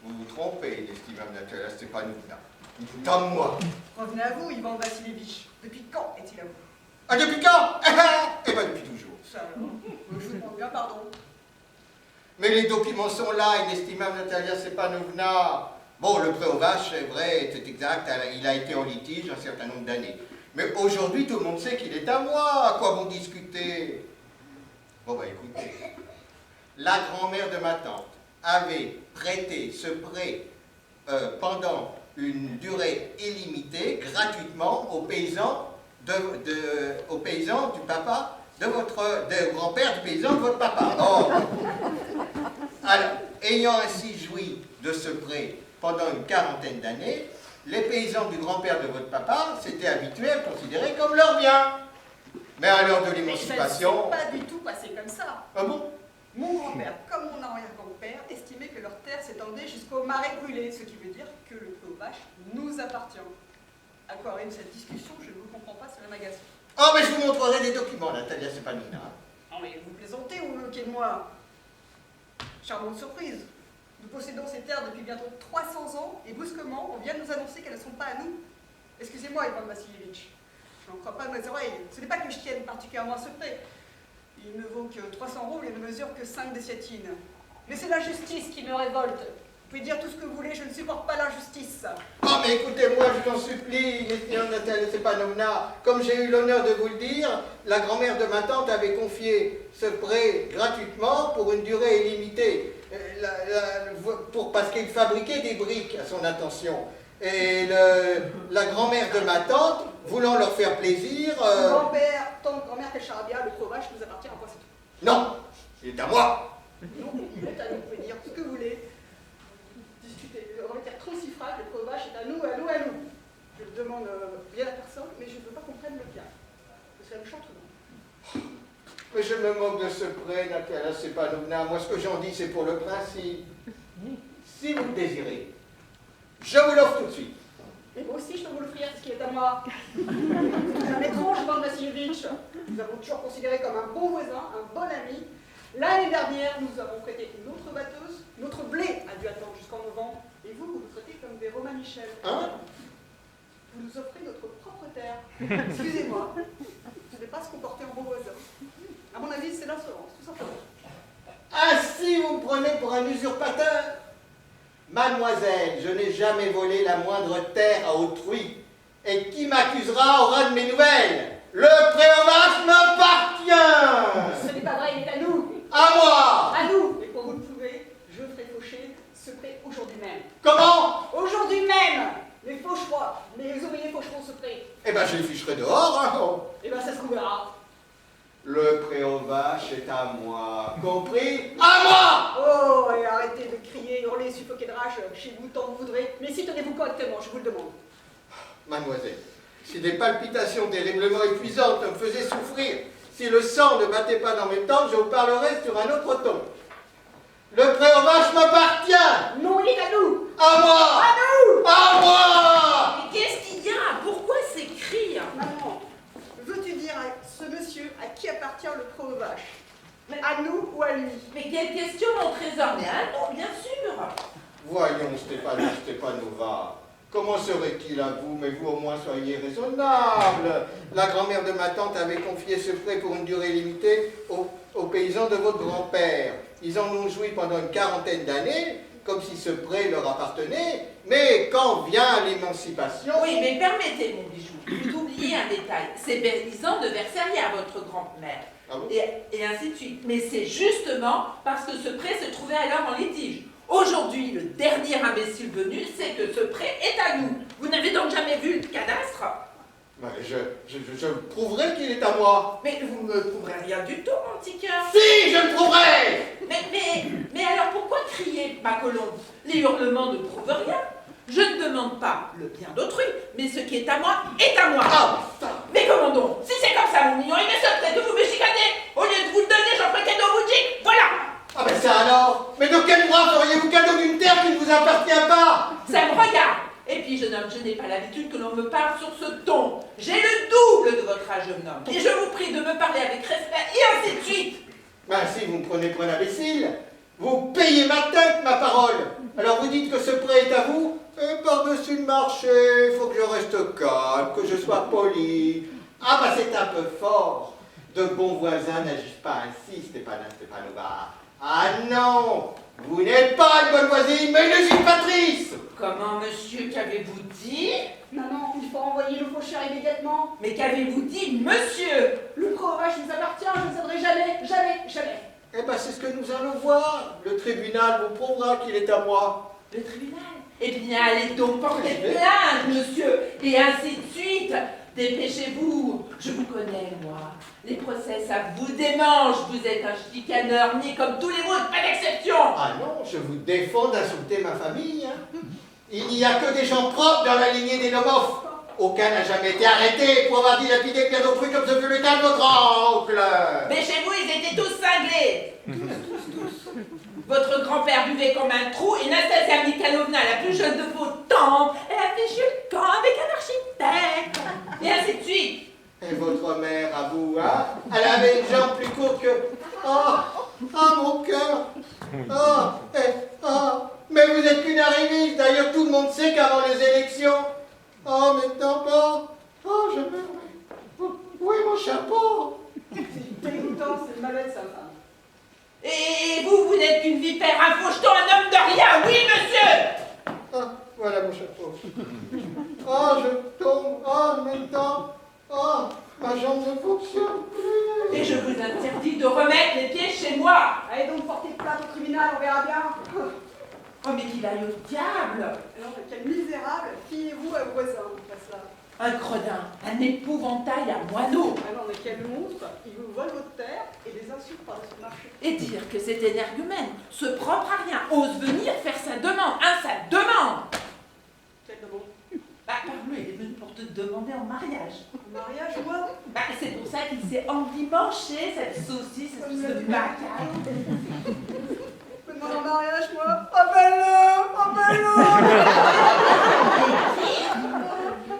vous vous trompez, inestimable Nathalie Stepanovna. Il est à moi. Revenez à vous, Ivan Vassilievitch. Depuis quand est-il à vous? Ah, depuis quand? Eh bien, depuis toujours. Ça alors, je vous demande bien pardon. Mais les documents sont là, inestimable Natalia Stepanovna. Bon, le prêt aux vaches, c'est vrai, c'est exact, il a été en litige un certain nombre d'années. Mais aujourd'hui, tout le monde sait qu'il est à moi. À quoi bon discuter? Bon, bah écoutez, la grand-mère de ma tante avait prêté ce prêt pendant une durée illimitée, gratuitement, aux paysans, aux paysans du papa de grand-père du paysan de votre papa. Or, alors, ayant ainsi joui de ce prêt pendant une quarantaine d'années, les paysans du grand-père de votre papa s'étaient habitués à le considérer comme leur bien. Mais à l'heure de l'émancipation... Mais ça ne s'est pas du tout passé comme ça. Ah bon? Mon grand-père, comme mon arrière-grand-père, estimait que leur terre s'étendait jusqu'au marais brûlé, ce qui veut dire que le pré aux vaches nous appartient. À quoi rime cette discussion? Je ne vous comprends pas, cela m'agace. Oh, mais je vous montrerai des documents, Natalia Stepanovna. Non mais vous plaisantez ou vous moquez de moi? Charmante surprise. Nous possédons ces terres depuis bientôt 300 ans et brusquement, on vient de nous annoncer qu'elles ne sont pas à nous. Excusez-moi, Ivan Vassilievitch. Je n'en crois pas mes oreilles. Ce n'est pas que je tienne particulièrement à ce prêt. Il ne vaut que 300 roubles et ne mesure que 5 déciatines. Mais c'est l'injustice qui me révolte. Vous pouvez dire tout ce que vous voulez, je ne supporte pas l'injustice. Oh, mais écoutez-moi, je t'en supplie, inestimable Natalia Stepanovna. Comme j'ai eu l'honneur de vous le dire, la grand-mère de ma tante avait confié ce prêt gratuitement pour une durée illimitée. Parce qu'il fabriquait des briques à son intention. Et la grand-mère de ma tante, voulant leur faire plaisir... Grand-père, tant de grand-mère que charabia, le pré aux vaches nous appartient à quoi c'est tout. Non, il est à moi. Non, il est à nous, vous pouvez dire ce que vous voulez. Discutez, en matière transifrage, le pré aux vaches est à nous, à nous, à nous. Je le demande bien à personne, mais je ne veux pas qu'on prenne le bien. C'est le chante, non? Mais je me moque de ce prêt, Natalia Stepanovna. Moi, ce que j'en dis, c'est pour le principe. Si vous le désirez, je vous l'offre tout de suite. Et moi aussi, je peux vous l'offrir, ce qui est à moi. C'est un étrange, Ivan Vassilievitch. Nous avons toujours considéré comme un bon voisin, un bon ami. L'année dernière, nous avons prêté une autre batteuse. Notre blé a dû attendre jusqu'en novembre. Et vous, vous nous traitez comme des Romains Michel. Hein? Vous nous offrez notre propre terre. Excusez-moi, ce n'est pas se comporter en bon voisin. À mon avis, c'est l'insolence, tout simplement. Ainsi, vous me prenez pour un usurpateur? Mademoiselle, je n'ai jamais volé la moindre terre à autrui. Et qui m'accusera aura de mes nouvelles. Le pré aux vaches m'appartient. Ce n'est pas vrai, il est à nous. À moi. À nous. Et pour vous le prouver, je ferai faucher ce pré aujourd'hui même. Comment? Aujourd'hui même. Les faucherons, les ouvriers faucheront ce pré. Eh ben, je les ficherai dehors, hein. Eh bien, ça se trouvera. Le pré aux vaches est à moi. Compris? À moi! Oh, et arrêtez de crier, hurler, suffoquer de rage chez vous tant que vous voudrez. Mais si tenez-vous correctement, je vous le demande. Mademoiselle, si des palpitations terriblement épuisantes me faisaient souffrir, si le sang ne battait pas dans mes tempes, je vous parlerai sur un autre ton. Le pré aux vaches m'appartient! Non, il est à nous! À moi! À nous! À moi! Mais qu'est-ce qu'il y a? Pourquoi ces cris? Maman, veux-tu dire à ce monsieur à qui appartient le pré aux vaches? À nous ou à lui? Mais quelle question, mon trésor? Mais à nous, bien sûr. Voyons, Stepanova, comment serait-il à vous? Mais vous au moins soyez raisonnable. La grand-mère de ma tante avait confié ce prêt pour une durée limitée aux paysans de votre grand-père. Ils en ont joui pendant une quarantaine d'années, comme si ce prêt leur appartenait. Mais quand vient l'émancipation... Oui, mais permettez, mon bijou, d'oublier un détail. C'est Bernizan de Versailles, votre grand-mère. Ah bon? Et ainsi de suite. Mais c'est justement parce que ce prêt se trouvait alors en litige. Aujourd'hui, le dernier imbécile venu sait que ce prêt est à nous. Vous n'avez donc jamais vu le cadastre? Ben, je prouverai qu'il est à moi. Mais vous ne me prouverez rien du tout, mon petit cœur. Si, je le prouverai! Mais alors pourquoi crier, ma colombe? Les hurlements ne prouvent rien. Je ne demande pas le bien d'autrui, mais ce qui est à moi est à moi. Ah, ça. Mais comment donc? Si c'est comme ça, mon mignon, il me serait que vous me chicanez. Au lieu de vous le donner, j'en ferai cadeau au boutique. Voilà. Ah ben ça alors, je n'ai pas l'habitude que l'on me parle sur ce ton. J'ai le double de votre âge, jeune homme. Et je vous prie de me parler avec respect et ainsi de suite. Ben si vous me prenez pour un imbécile, vous payez ma tête, ma parole. Alors vous dites que ce prêt est à vous, et par-dessus le marché, il faut que je reste calme, que je sois poli. Ah bah c'est un peu fort. De bons voisins n'agissent pas ainsi, Stepanova. Ah non, vous n'êtes pas une bonne voisine, mais une usurpatrice. Comment, monsieur, qu'avez-vous dit? Maman, il faut envoyer le faucheur immédiatement. Mais qu'avez-vous dit, monsieur? Le breuvage nous appartient, je ne céderai jamais. Eh ben c'est ce que nous allons voir. Le tribunal vous prouvera qu'il est à moi. Le tribunal? Eh bien, allez donc porter plainte, monsieur, et ainsi de suite. Dépêchez-vous, je vous connais, moi. Les procès, ça vous démange. Vous êtes un chicaneur, ni comme tous les autres, pas d'exception. Ah non, je vous défends d'insulter ma famille. Hein. Il n'y a que des gens propres dans la lignée des Lomov. Aucun n'a jamais été arrêté pour avoir dilapidé bien d'autrui comme ce fut le cas de votre oncle. Mais chez vous, ils étaient tous cinglés. Tous. Votre grand-père buvait comme un trou et Nastasia Mikhailovna, la plus jeune de vos tantes, elle a fait le camp avec un architecte. Et ainsi de suite. Et votre mère, à vous, hein? Elle avait une jambe plus courte que... Oh, mon cœur. Mais vous êtes qu'une arriviste. D'ailleurs, tout le monde sait qu'avant les élections... Oh, mais d'abord... Oh, je meurs. Où est mon chapeau? C'est dégoûtant, c'est malade, sa femme. Et vous n'êtes qu'une vipère, un faucheton, un homme de rien, oui, monsieur. Ah, voilà mon chapeau. Oh, je tombe. Oh, maintenant... Oh, ma jambe ne fonctionne plus. Et je vous interdis de remettre les pieds chez moi. Allez donc porter plainte au tribunal, on verra bien. Oh, mais qu'il aille au diable. Alors, quel misérable, fiez-vous à vos voisins, cela. Un gredin, un épouvantail à moineau. Alors, mais quel monstre, il vous vole votre terre et des insultes par-dessus le marché. Et dire que cet énergumène, ce propre à rien, ose venir faire sa demande, sa demande. Quelle demande? Bah, pardon, il est venu pour te demander en mariage. En mariage, moi? Bah, c'est pour ça qu'il s'est endimanché, cette saucisse, cette espèce de macaque. Je me demande en mariage, moi? Rappelle-le!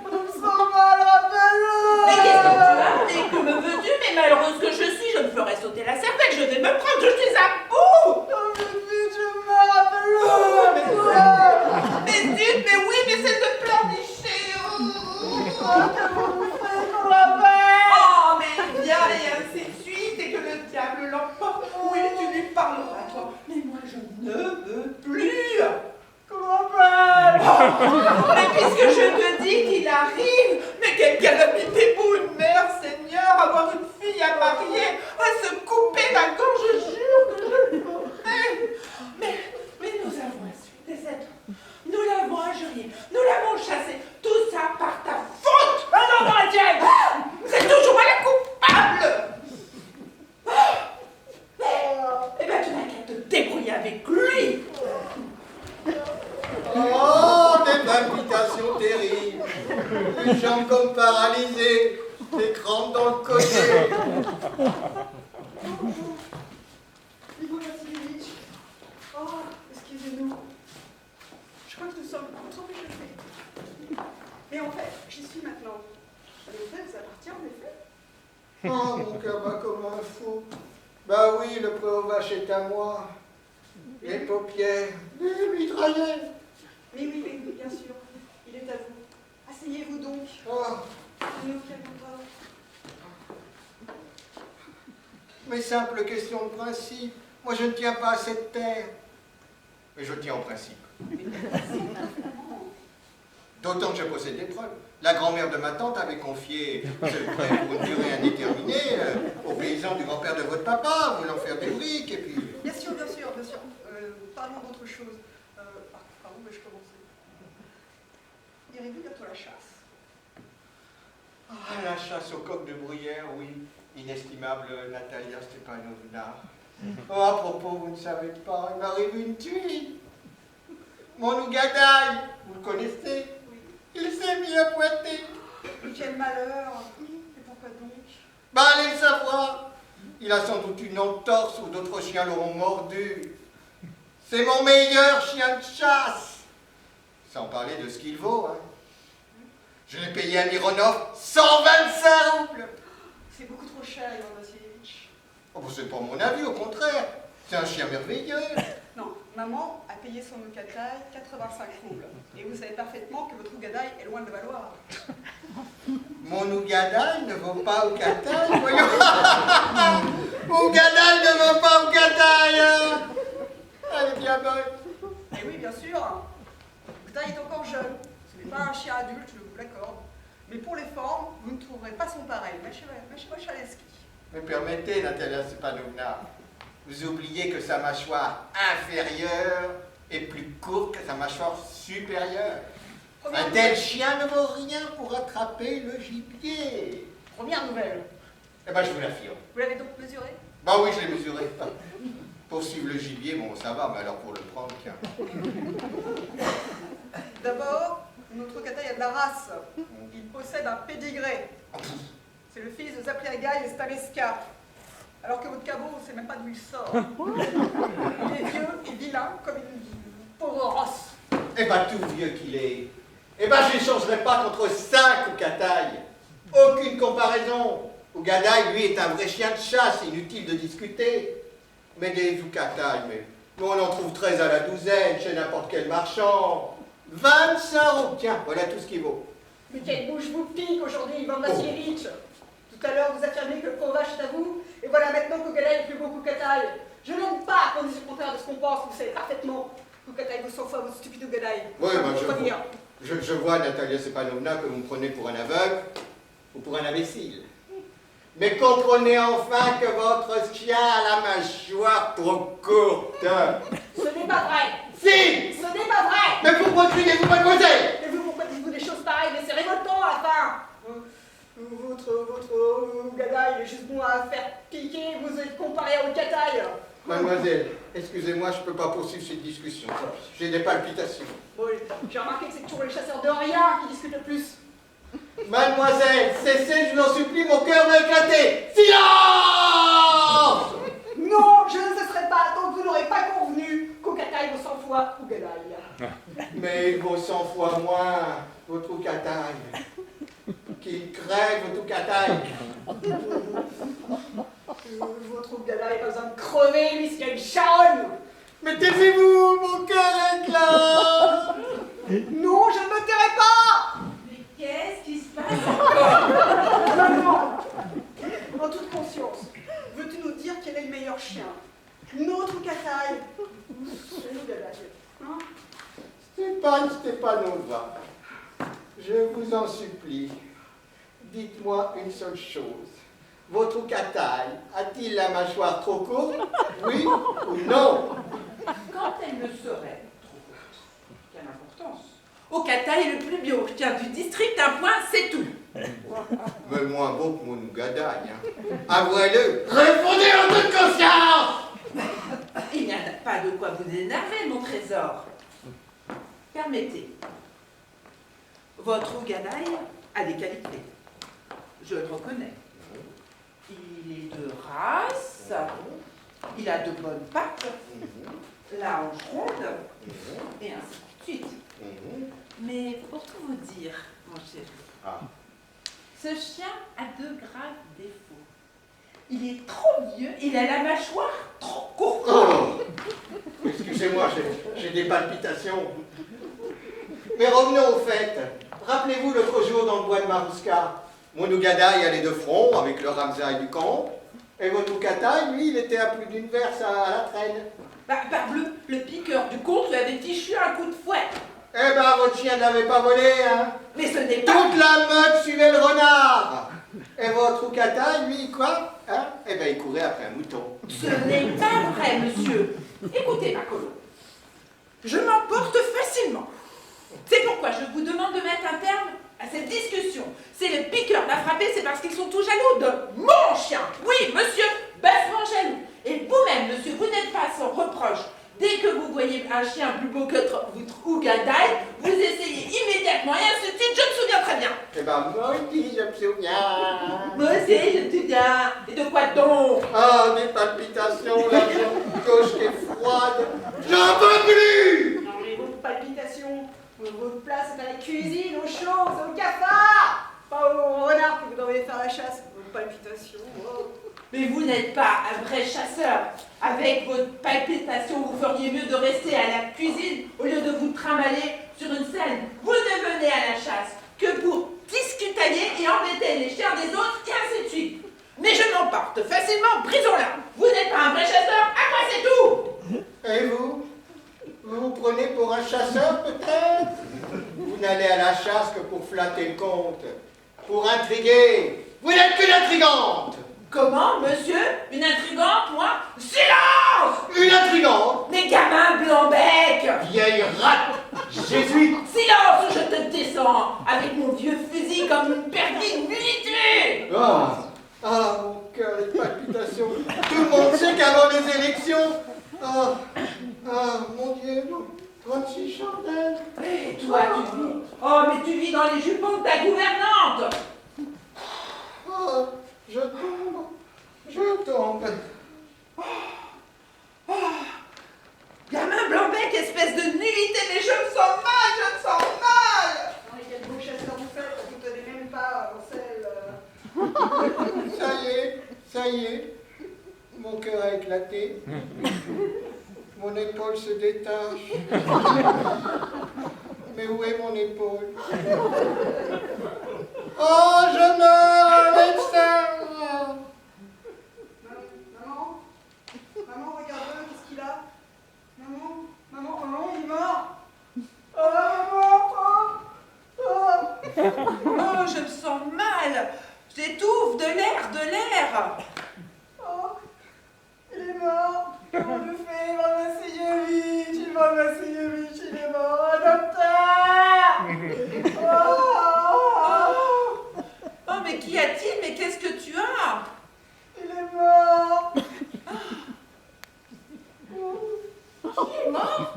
On me sent mal, rappelle-le! Mais qu'est-ce que tu as? Mais que me veux-tu? Mais malheureuse que je suis, je me ferai sauter la cervelle, je vais me prendre, je suis à bout! Oh, mais vite, je me rappelle-le! Mais zut, mais oui, mais c'est de pleurnicher! Oh, mais viens, et ainsi de suite, et que le diable l'emporte. Oui, tu lui parleras, toi. Mais moi, je ne veux plus. Mais puisque je te dis qu'il arrive, mais quelle calamité pour une mère, Seigneur, avoir une fille à marier, à se couper la gorge, je jure que je le ferai. Mais nous avons insulté des êtres. Nous l'avons injurié, nous l'avons chassé, tout ça par ta faute! Ah non, non, Étienne! C'est toujours moi la coupable! Eh ben, tu n'as qu'à te débrouiller avec lui! Oh, des palpitations terribles. Les jambes comme paralysées. Des crampes dans le collier. Ivo Vassilievitch. Oh, excusez-nous. Je crois que nous sommes trop échauffés. Mais en fait, j'y suis maintenant. L'hôtel vous appartient, en effet. Oh, mon cœur bat comme un fou. Bah oui, le pré aux vaches est à moi. Les paupières, les mitraillettes. Mais oui, bien sûr. Il est à vous. Asseyez-vous donc. Oh, Ne nous calmons pas. mes simples questions de principe. Moi, je ne tiens pas à cette terre. Mais je tiens au principe. D'autant que je possède des preuves. La grand-mère de ma tante avait confié ce prêt pour une durée indéterminée aux paysans du grand-père de votre papa, voulant faire des briques, et puis... Bien sûr. Parlons d'autre chose. Par où vais-je commencer? Irez-vous bientôt à la chasse? Ah, la chasse au coq de bruyère, oui. Inestimable Natalia Stepanovna. Oh, à propos, vous ne savez pas, il m'arrive une tuile. Mon Ougadaï, vous le connaissez? Oui. Il s'est mis à pointer. Quel malheur! Et pourquoi donc? Bah, allez le savoir. Il a sans doute une entorse ou d'autres chiens l'auront mordu. C'est mon meilleur chien de chasse. Sans parler de ce qu'il vaut, hein. Je l'ai payé à Mironov 125 roubles. C'est beaucoup trop cher, Ivan Vassilievitch. Oh, bah, c'est pas mon avis, au contraire. C'est un chien merveilleux. Non, maman a payé son Oukataï 85 roubles. Et vous savez parfaitement que votre Ougadaï est loin de valoir. Mon Ougadaï ne vaut pas Oukataï, voyons. Ougadaï ne vaut pas Oukataï, hein. Elle est bien bonne. Et oui, bien sûr. Oukataï est encore jeune. Ce n'est pas un chien adulte, je vous l'accorde. Mais pour les formes, vous ne trouverez pas son pareil. Mais chez Chaleski. Mais permettez, Natalia Stepanovna, vous oubliez que sa mâchoire inférieure est plus courte que sa mâchoire supérieure. Un tel chien ne vaut rien pour attraper le gibier. Première nouvelle. Eh ben, je vous l'affirme. Vous l'avez donc mesuré? Bah oui, je l'ai mesuré. Pour suivre le gibier, bon, ça va, mais alors pour le prendre, tiens. D'abord, notre Oukataï a de la race. Il possède un pédigré. C'est le fils de Zapliaga et Staveska. Alors que votre cabot, on ne sait même pas d'où il sort. Il est vieux et vilain comme une pauvre rosse. Eh ben, tout vieux qu'il est. Eh ben, je n'échangerai pas contre 5 Oukataï. Aucune comparaison. Ougadaï, lui, est un vrai chien de chasse, inutile de discuter. Mais des Oukataï, mais nous, on en trouve 13 à la douzaine, chez n'importe quel marchand. 25 roubles, tiens, voilà tout ce qu'il vaut. Mais quelle bouche vous pique aujourd'hui, Ivan Vassilievitch. Tout à l'heure, vous affirmez que le pauvre vache est à vous, et voilà maintenant qu'Ougadaï est plus beau qu'Oukataï. Je n'aime pas qu'on dise le contraire de ce qu'on pense, vous savez parfaitement. Oukataï vaut 100 fois votre stupide Ougadaï. Oui, ben, je vois, Natalia Stepanovna, que vous me prenez pour un aveugle ou pour un imbécile. Mais comprenez enfin que votre chien a la mâchoire trop courte. Ce n'est pas vrai. Si! Ce n'est pas vrai. Mais pourquoi criez-vous, mademoiselle? Et vous, pourquoi dites-vous des choses pareilles? Mais c'est révoltant à la fin. Votre Ougadaï est juste bon à faire piquer, vous êtes comparé à Oukataï. Mademoiselle, excusez-moi, je ne peux pas poursuivre cette discussion. J'ai des palpitations. Bon, j'ai remarqué que c'est toujours les chasseurs de rien qui discutent le plus. Mademoiselle, cessez, je vous en supplie, mon cœur va éclater. Silence! Non, je ne cesserai pas tant que vous n'aurez pas convenu qu'Oukataï vaut 100 fois Ougadaï. Mais il vaut 100 fois moins votre Oukataï. Qu'il crève votre Oukataï. Votre Ougadaï n'a pas besoin de crever, puisqu'il y a une charonne. Mais taisez-vous, mon cœur éclate. Non, je ne me tairai pas. Mais qu'est-ce qui se passe encore? Maman, en toute conscience, veux-tu nous dire quel est le meilleur chien? Notre Oukataï ou celui d'Ougadaï, hein? Stéphane Stepanova, je vous en supplie, dites-moi une seule chose. Votre Oukataï a-t-il la mâchoire trop courte? Oui ou non? Quand elle ne serait trop courte, quelle importance? Oukataï est le plus beau chien du district, un point, c'est tout. Mais moins beau que mon Ougadaï, hein. Avouez-le, répondez en toute conscience! Il n'y a pas de quoi vous énerver, mon trésor. Permettez. Votre Ougadaï a des qualités. Je le reconnais. Il est de race, il a de bonnes pattes, la hanche ronde, et ainsi de suite. Mais pour tout vous dire, mon chéri, ce chien a de graves défauts. Il est trop vieux, il a la mâchoire trop courte. Oh, excusez-moi, j'ai des palpitations. Mais revenons au fait. Rappelez-vous l'autre jour dans le bois de Marouska, mon Ougadaï allait de front avec le Ramsaï du camp, et votre Oukataï, lui, il était à plus d'une verse à la traîne. Parbleu, le piqueur du comte lui avait fichu un coup de fouet. Eh ben, votre chien n'avait pas volé, hein. Mais ce n'est pas... Toute la meute suivait le renard. Et votre Oukataï, lui, quoi? Hein? Eh ben, il courait après un mouton. Ce n'est pas vrai, monsieur. Écoutez, Macolo. Je m'emporte facilement. C'est pourquoi je vous demande de mettre un terme à cette discussion. C'est le piqueur l'a frappé, c'est parce qu'ils sont tous jaloux de mon chien. Oui, monsieur, bêtement jaloux. Et vous-même, monsieur, vous n'êtes pas sans reproche. Dès que vous voyez un chien plus beau que votre Ougadaï, vous essayez immédiatement, et ainsi de suite, je me souviens très bien. Eh ben, moi aussi, je me souviens. Moi aussi, je me souviens. Et de quoi donc? Ah, des palpitations, la jambe gauche qui est froide. J'en peux plus! Non, mais vos palpitations, Votre place est dans les cuisines, aux choses, au cafard. Pas au renard que vous devez faire la chasse. Vos palpitations. Oh. Mais vous n'êtes pas un vrai chasseur. Avec votre palpitation, vous feriez mieux de rester à la cuisine au lieu de vous trimballer sur une scène. Vous ne venez à la chasse que pour discutailler et embêter les chiens des autres et ainsi de suite. Mais je m'emporte facilement, brisons-la. Vous n'êtes pas un vrai chasseur, à moi c'est tout. Et vous? Vous vous prenez pour un chasseur, peut-être? Vous n'allez à la chasse que pour flatter le comte, pour intriguer. Vous n'êtes qu'une intrigante! Comment, monsieur? Une intrigante, moi? Silence! Une intrigante? Des gamins blanc-bec! Vieille rate jésuite! Silence ou je te descends avec mon vieux fusil comme une perdue nullité! Ah, mon cœur, les palpitations. Tout le monde sait qu'avant les élections... mon Dieu, 36 chandelles. Et toi, tu vis... Oh, mais tu vis dans les jupons de ta gouvernante! Oh, je tombe. Gamin blanc-bec, espèce de nullité, mais je me sens mal, je me sens mal! Non, mais quel beau chasseur vous faites, vous ne tenez même pas celle... Ça y est, mon cœur a éclaté. Mon épaule se détache. Mais où est mon épaule? Oh, je meurs, médecin! Maman, regarde-le, qu'est-ce qu'il a? Maman, il est mort. Oh, maman, Oh, je me sens mal! J'étouffe, de l'air! oh, il est mort. Comment je fais? Il va m'essayer vite, il est mort. Docteur! Oh, mais qu'y a-t-il? Mais qu'est-ce que tu as? Il est mort. Qui est mort?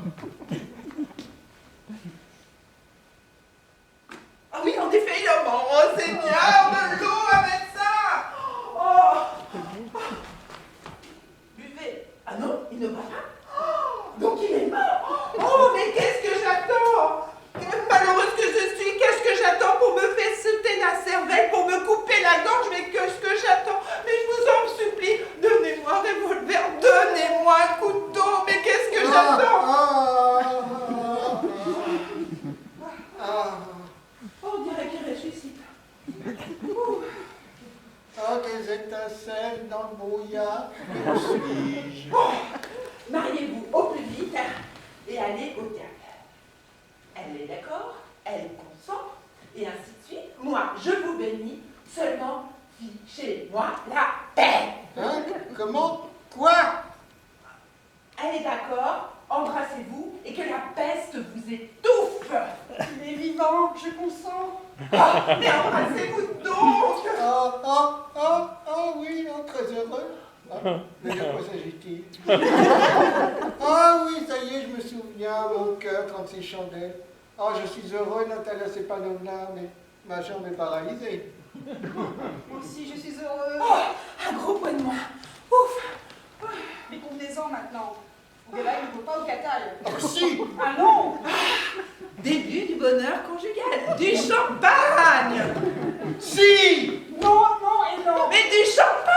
Ah oui, en effet, il est mort. Oh, Seigneur, de l'eau, un médecin! Oh! Buvez. Ah non, il ne va pas? Donc il est mort! Oh, mais qu'est-ce que j'attends? Malheureuse que je suis, qu'est-ce que j'attends pour me faire sauter la cervelle, pour me couper la gorge? Mais qu'est-ce que j'attends? Mais je vous en supplie, donnez-moi un revolver, donnez-moi un couteau, mais qu'est-ce que j'attends? On dirait qu'il ressuscite. Oh, des étincelles dans le brouillard. Où suis-je? Mariez-vous au plus vite et allez au diable. Elle est d'accord, elle consent, et ainsi de suite. Moi, je vous bénis, seulement fichez-moi la paix. Hein? Comment? Quoi? Elle est d'accord, embrassez-vous et que la peste vous étouffe. Il est vivant, je consens. Ah, mais embrassez-vous donc. Oui, très heureux. Mais de quoi s'agit-il? Ah oui, ça y est, je me souviens, mon cœur, 36 chandelles. Oh, je suis heureux, Natalia Stepanovna, mais ma jambe est paralysée. Moi aussi, je suis heureuse. Oh, un gros poids de moins. Ouf. Mais convenez-en maintenant. Et là, il ne faut pas au cataille. Oh si! Ah non! Début du bonheur conjugal. Du champagne. Si! Non, et non! Mais du champagne.